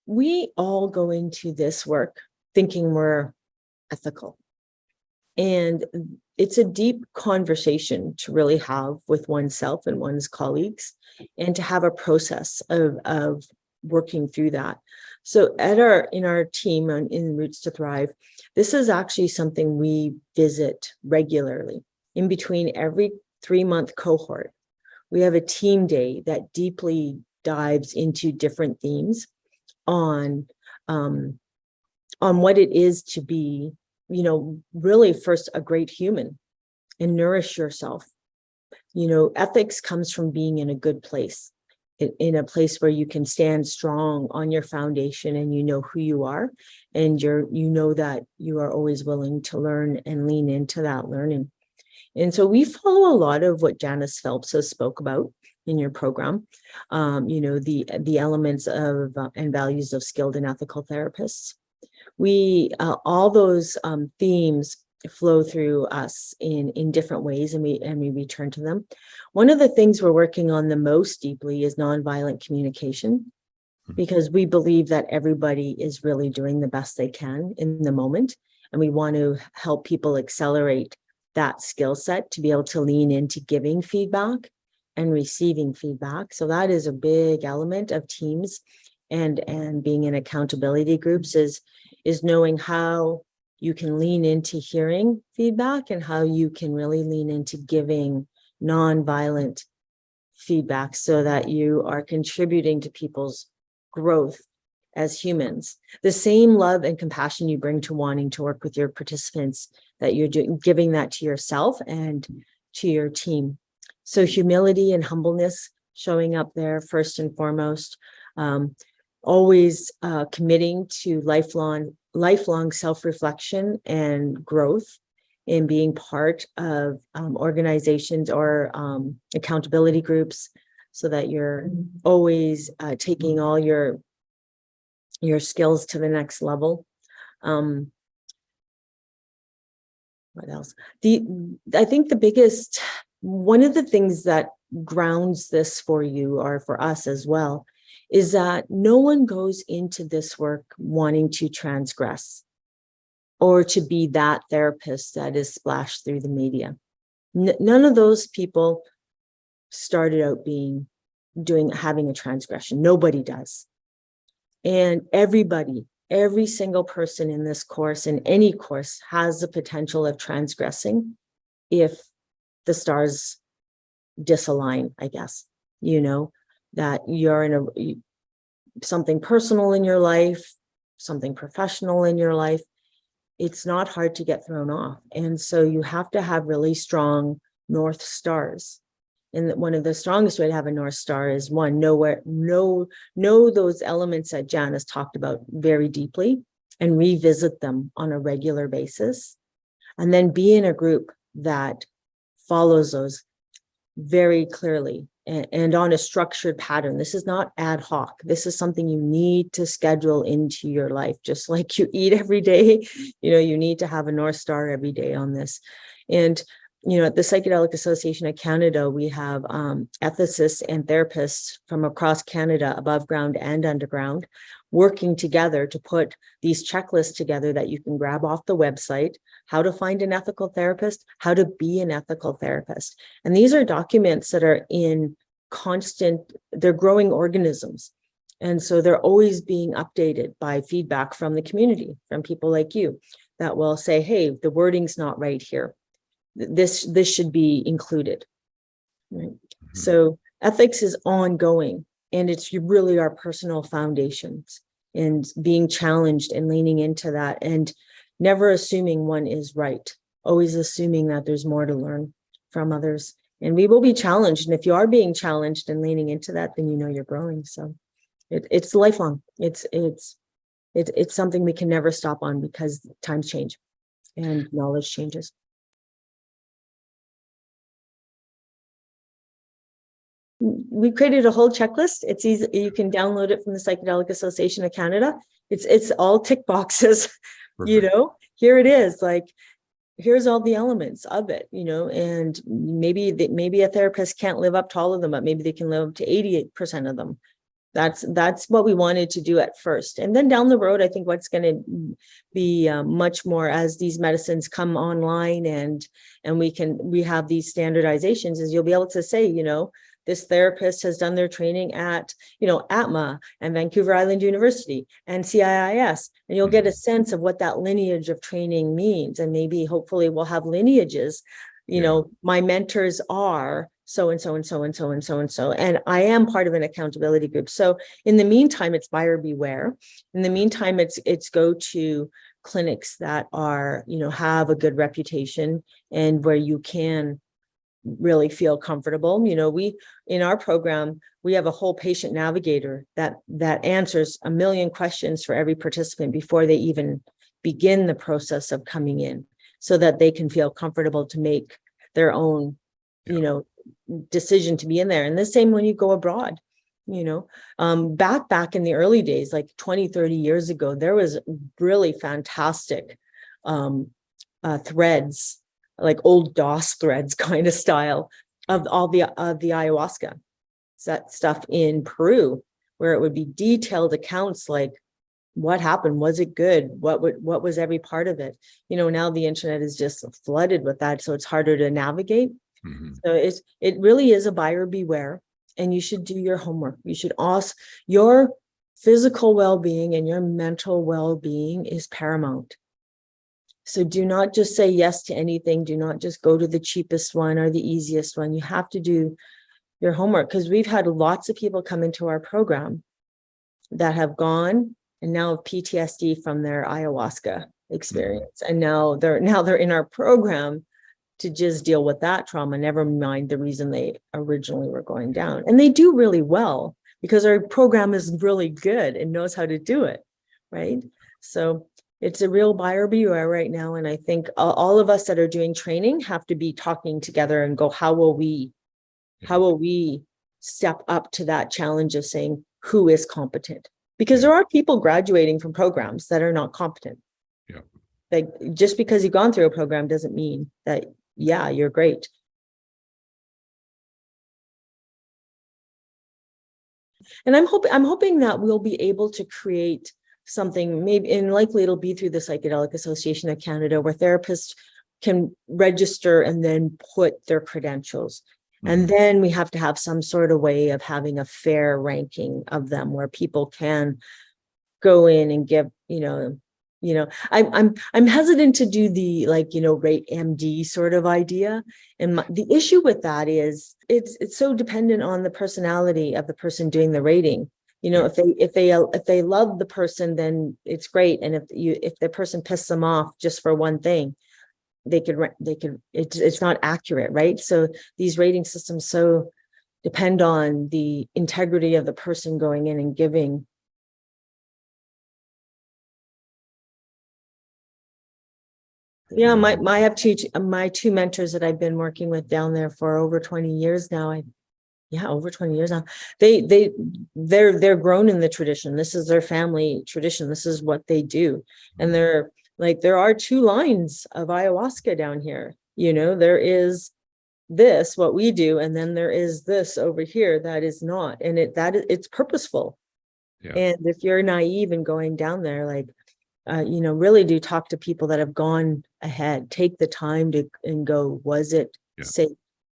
we all go into this work thinking we're ethical. And it's a deep conversation to really have with oneself and one's colleagues, and to have a process of working through that. So in our team in Roots to Thrive, this is actually something we visit regularly. In between every 3-month cohort, we have a team day that deeply dives into different themes on what it is to be, really first a great human and nourish yourself. Ethics comes from being in a good place, in a place where you can stand strong on your foundation, and you know who you are, and you know that you are always willing to learn and lean into that learning. And so we follow a lot of what Janice Phelps has spoke about in your program, the elements of and values of skilled and ethical therapists. We all those themes flow through us in different ways, and we return to them. One of the things we're working on the most deeply is nonviolent communication, because we believe that everybody is really doing the best they can in the moment, and we want to help people accelerate that skill set to be able to lean into giving feedback and receiving feedback. So that is a big element of teams and being in accountability groups, is knowing how you can lean into hearing feedback and how you can really lean into giving nonviolent feedback, so that you are contributing to people's growth as humans. The same love and compassion you bring to wanting to work with your participants, that you're giving that to yourself and to your team. So humility and humbleness showing up there first and foremost. Always committing to lifelong self-reflection and growth, in being part of organizations or accountability groups, so that you're always taking all your skills to the next level. What else? I think one of the things that grounds this for you, or for us as well, is that no one goes into this work wanting to transgress or to be that therapist that is splashed through the media. None of those people started out having a transgression. Nobody does. And every single person in this course, in any course, has the potential of transgressing if the stars disalign, I guess. That you're in something personal in your life, something professional in your life. It's not hard to get thrown off. And so you have to have really strong North Stars. And one of the strongest way to have a North Star is, one, know those elements that Janice talked about very deeply, and revisit them on a regular basis. And then be in a group that follows those very clearly and on a structured pattern. This is not ad hoc. This is something you need to schedule into your life, just like you eat every day. You need to have a North Star every day on this. And at the Psychedelic Association of Canada, we have ethicists and therapists from across Canada, above ground and underground, working together to put these checklists together that you can grab off the website: how to find an ethical therapist, how to be an ethical therapist. And these are documents that are they're growing organisms. And so they're always being updated by feedback from the community, from people like you, that will say, hey, the wording's not right here. This should be included. Right? Mm-hmm. So ethics is ongoing, and it's really our personal foundations, and being challenged and leaning into that, and never assuming one is right, always assuming that there's more to learn from others. And we will be challenged. And if you are being challenged and leaning into that, then you're growing. So it's lifelong. It's something we can never stop on, because times change and knowledge changes. We created a whole checklist. It's easy. You can download it from the Psychedelic Association of Canada. It's all tick boxes. Perfect. Here it is. Here's all the elements of it. And maybe a therapist can't live up to all of them, but maybe they can live up to 88% of them. That's what we wanted to do at first. And then down the road, I think what's going to be much more as these medicines come online and we have these standardizations, is you'll be able to say, this therapist has done their training at, Atma and Vancouver Island University and CIIS, and you'll get a sense of what that lineage of training means. And maybe hopefully we'll have lineages, my mentors are so and so and so and so and so and so, and I am part of an accountability group. So in the meantime, it's buyer beware. In the meantime, it's go to clinics that are, have a good reputation and where you can really feel comfortable. We, in our program, we have a whole patient navigator that answers a million questions for every participant before they even begin the process of coming in, so that they can feel comfortable to make their own, decision to be in there. And the same when you go abroad, back in the early days, like 20, 30 years ago, there was really fantastic threads, like old DOS threads kind of style of all the ayahuasca stuff in Peru, where it would be detailed accounts, like what happened, was it good, what was every part of it. Now the internet is just flooded with that, so it's harder to navigate. So it really is a buyer beware, and you should do your homework. You should also, your physical well-being and your mental well-being is paramount. So do not just say yes to anything. Do not just go to the cheapest one or the easiest one. You have to do your homework, because we've had lots of people come into our program that have gone and now have PTSD from their ayahuasca experience. And now they're in our program to just deal with that trauma, never mind the reason they originally were going down. And they do really well because our program is really good and knows how to do it, right? So it's a real buyer beware right now. And I think all of us that are doing training have to be talking together and go, how will we step up to that challenge of saying who is competent? Because there are people graduating from programs that are not competent. Yeah. Like, just because you've gone through a program doesn't mean that, yeah, you're great. And I'm hoping that we'll be able to create something, maybe, and likely it'll be through the Psychedelic Association of Canada, where therapists can register and then put their credentials. And then we have to have some sort of way of having a fair ranking of them, where people can go in and give, I'm hesitant to do the rate MD sort of idea. And the issue with that is it's so dependent on the personality of the person doing the rating. If they love the person, then it's great. And if the person pisses them off just for one thing, it's not accurate, right? So these rating systems so depend on the integrity of the person going in and giving. Yeah, I have my two mentors that I've been working with down there for over 20 years now. Over 20 years now. They're grown in the tradition. This is their family tradition. This is what they do. And they're like, there are two lines of ayahuasca down here. There is this, what we do, and then there is this over here that is not. And it's purposeful. Yeah. And if you're naive and going down there, really do talk to people that have gone ahead. Take the time and go, was it safe?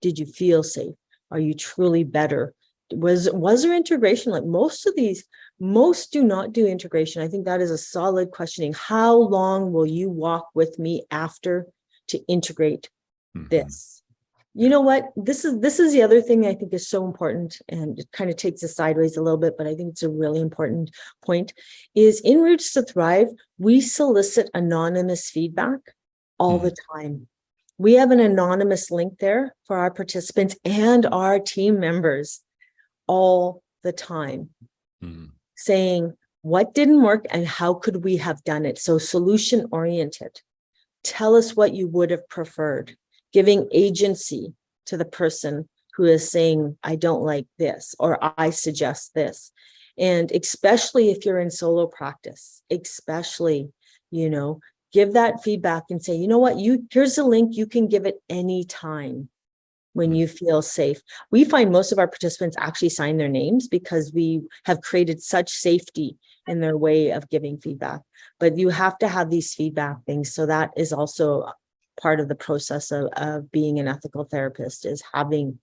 Did you feel safe? Are you truly better? Was there integration? Like most do not do integration. I think that is a solid questioning. How long will you walk with me after to integrate this? You know what? This is the other thing I think is so important, and it kind of takes us sideways a little bit, but I think it's a really important point, is in Roots to Thrive, we solicit anonymous feedback all the time. We have an anonymous link there for our participants and our team members all the time, saying what didn't work and how could we have done it. So solution oriented. Tell us what you would have preferred, giving agency to the person who is saying, I don't like this, or I suggest this. And especially if you're in solo practice, give that feedback and say, you know what, here's the link, you can give it any time. when you feel safe. We find most of our participants actually sign their names because we have created such safety in their way of giving feedback. But you have to have these feedback things. So that is also part of the process of being an ethical therapist, is having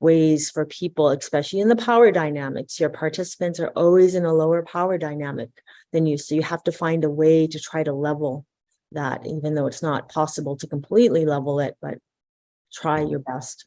ways for people, especially in the power dynamics. Your participants are always in a lower power dynamic than you. So you have to find a way to try to level that, even though it's not possible to completely level it, but try your best.